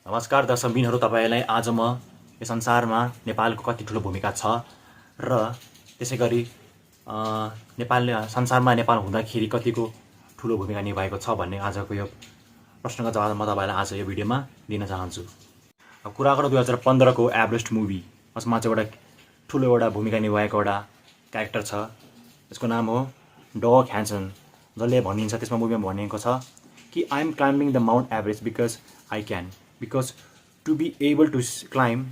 नमस्कार दर्शकबिनहरु, तपाईलाई आज म यो संसारमा नेपालको कति ठुलो भूमिका छ र त्यसैगरी नेपालले संसारमा नेपाल हुँदाखेरि कतिको ठुलो भूमिका निभाएको छ भन्ने आजको यो प्रश्नको जवाब म तपाईलाई आज यो भिडियोमा दिन चाहन्छु। कुरा गरौँ 2015 को एभरेस्ट मुभी, जसमा चाहिँ एउटा ठुलो एउटा भूमिका निभाएको एउटा क्यारेक्टर छ। यसको नाम हो डग ह्यान्सन, जसले भनिन्छ त्यसमा मुभीमा भनिएको छ कि I am climbing the Mount Everest because I can, because to be able to climb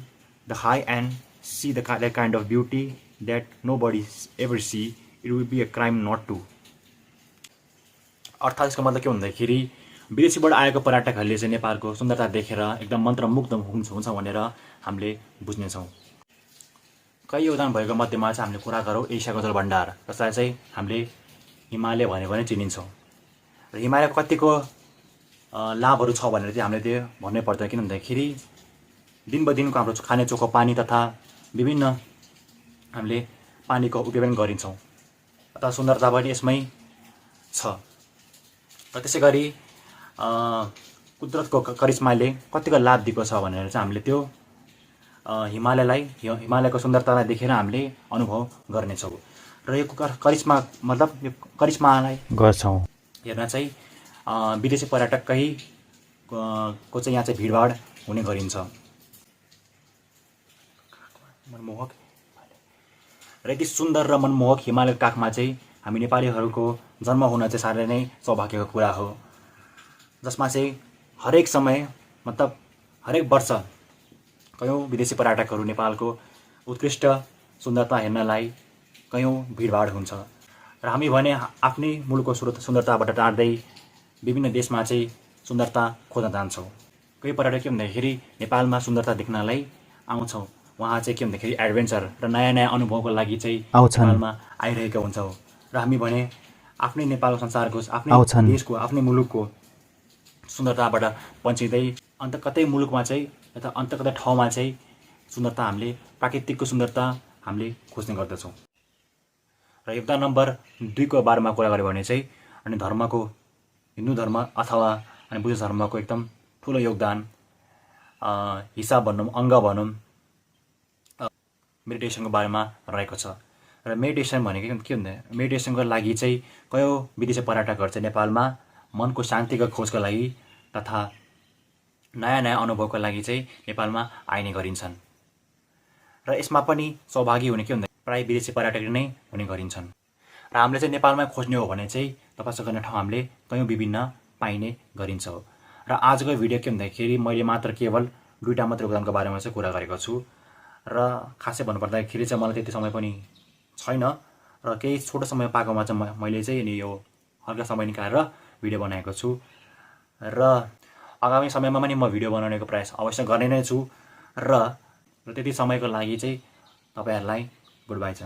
the high and see that kind of beauty that nobody ever see, it would be a crime not to। अर्थात् यसको मतलब के भन्दाखेरि विदेशीबाट आएको पर्यटकहरूले चाहिँ नेपालको सुन्दरता देखेर एकदम मन्त्रमुग्ध हुन्छ भनेर हामीले बुझ्नेछौँ। कई योगदान भएको मध्येमा चाहिँ हामीले कुरा गरौँ एसियाको जलभण्डार, जसलाई चाहिँ हामीले हिमालय भनेर पनि चिनिन्छौँ। र हिमालयको कतिको लाभहरू छ भनेर चाहिँ हामीले त्यो भन्नै पर्दैन, किन भन्दाखेरि दिन बदिनको हाम्रो खाने चोखो पानी तथा विभिन्न हामीले पानीको उपयोग पनि गरिन्छौँ, अथवा सुन्दरता पनि यसमै छ। र त्यसै गरी कुदरतको करिश्माले कतिको लाभ दिएको छ भनेर चाहिँ हामीले त्यो हिमालयको सुन्दरतालाई देखेर हामीले अनुभव गर्नेछौँ र यो करिश्मा मतलब यो करिश्मालाई गर्छौँ हेर्न चाहिँ विदेशी पर्यटककै को चाहिँ यहाँ चाहिँ भिडभाड हुने गरिन्छ। मनमोहक र यति सुन्दर र मनमोहक हिमालयको काखमा चाहिँ हामी नेपालीहरूको जन्म हुन चाहिँ साह्रै नै सौभाग्यको कुरा हो, जसमा चाहिँ हरेक समय मतलब हरेक वर्ष कयौँ विदेशी पर्यटकहरू नेपालको उत्कृष्ट सुन्दरता हेर्नलाई कयौँ भिडभाड हुन्छ र हामी भने आफ्नै मुलुकको सुन्दरताबाट टाढ्दै विभिन्न देशमा चाहिँ सुन्दरता खोज्न जान्छौँ। कोही पर्यटक के भन्दाखेरि नेपालमा सुन्दरता देख्नलाई आउँछौँ, उहाँ चाहिँ के भन्दाखेरि एडभेन्चर र नयाँ नयाँ अनुभवको लागि चाहिँ नेपालमा आइरहेका हुन्छौँ र हामी भने आफ्नै नेपालको संसारको आफ्नै देशको आफ्नै मुलुकको सुन्दरताबाट वञ्चिँदै अन्त कतै मुलुकमा चाहिँ अथवा अन्त कतै ठाउँमा चाहिँ सुन्दरता हामीले प्राकृतिकको सुन्दरता हामीले खोज्ने गर्दछौँ। र योगदान नम्बर 2 को बारेमा कुरा गऱ्यो भने चाहिँ अनि धर्मको हिन्दू धर्म अथवा अनि बुद्ध धर्मको एकदम ठुलो योगदान हिसाब भनौँ अङ्ग भनौँ मेडिटेसनको बारेमा रहेको छ। र मेडिटेसन भनेको के भन्दा मेडिटेसनको लागि चाहिँ कयौँ विदेशी पर्यटकहरू चाहिँ नेपालमा मनको शान्तिको खोजको लागि तथा नयाँ नयाँ अनुभवको लागि चाहिँ नेपालमा आइने गरिन्छन् र यसमा पनि सहभागी हुने के भन्दा प्रायः विदेशी पर्यटक नै हुने गरिन्छन्। र हामीले चाहिँ नेपालमा खोज्ने हो भने चाहिँ तपाईसँग गर्ने ठाउँ हामीले कयौँ विभिन्न पाइने गरिन्छ। र आजको भिडियो के भन्दाखेरि मैले मात्र केवल 2टा मात्र योगदानको बारेमा चाहिँ कुरा गरेको छु र खासै भन्नुपर्दाखेरि चाहिँ मलाई त्यति समय पनि छैन र केही छोटो समय पाएकोमा चाहिँ मैले चाहिँ यो हल्का समय निकालेर भिडियो बनाएको छु र आगामी समयमा पनि म भिडियो बनाउनेको प्रयास अवश्य गर्ने नै छु र त्यति समयको लागि चाहिँ तपाईहरुलाई गुड बाई छ।